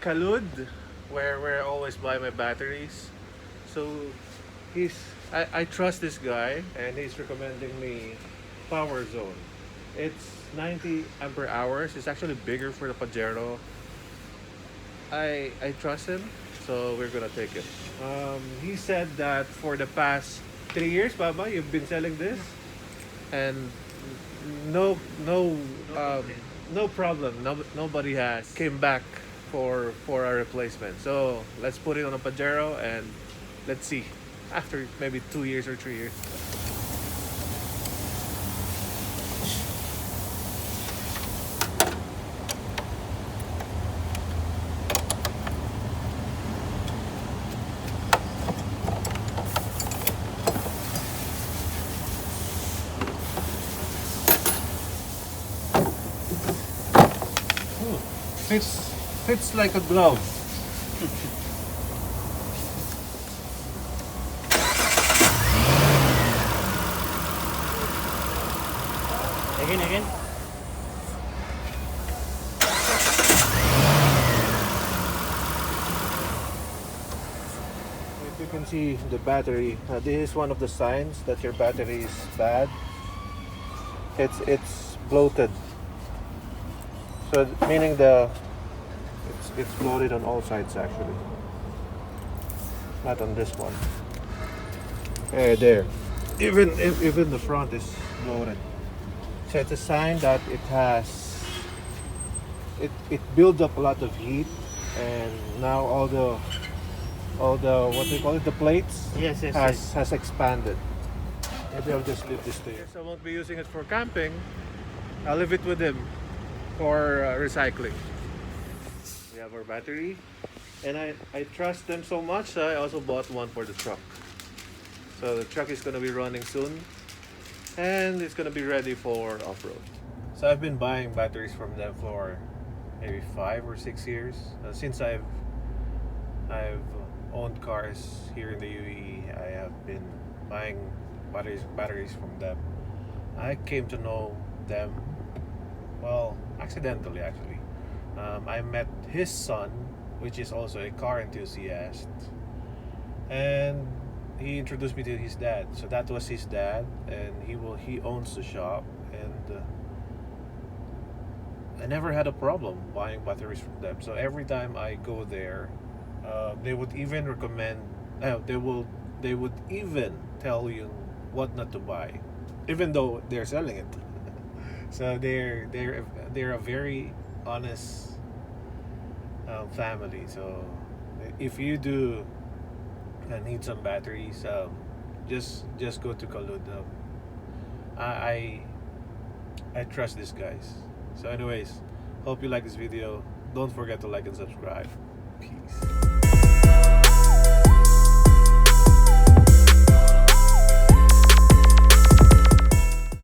Kalud, where I always buy my batteries. So I trust this guy, and he's recommending me Powerzone. It's 90 ampere hours. It's actually bigger for the Pajero. I trust him, so we're gonna take it. He said that for the past 3 years, Baba, you've been selling this, and no no um, no problem. Nobody has came back for a replacement. So let's put it on a Pajero and let's see after maybe 2 years or 3 years. Fits like a glove. Again. If you can see the battery, this is one of the signs that your battery is bad. It's bloated. So meaning it's bloated on all sides actually. Not on this one. There. Even the front is bloated. So it's a sign that it builds up a lot of heat, and now all the what do you call it, the plates Yes. has expanded. Maybe I'll just leave this to you. I won't be using it for camping. I'll leave it with him for recycling. We have our battery, and I trust them so much, so I also bought one for the truck. So the truck is going to be running soon, and it's going to be ready for off-road. So I've been buying batteries from them for maybe 5 or 6 years since I've owned cars here in the UAE. I have been buying batteries from them. I came to know them, well, accidentally actually. I met his son, which is also a car enthusiast, and he introduced me to his dad. So that was his dad, and he owns the shop, and I never had a problem buying batteries from them. So every time I go there, they would even recommend. They would even tell you what not to buy, even though they're selling it. So they're a very honest family. So if you do need some batteries, just go to Kalud. I trust these guys. So anyways, hope you like this video. Don't forget to like and subscribe. Peace.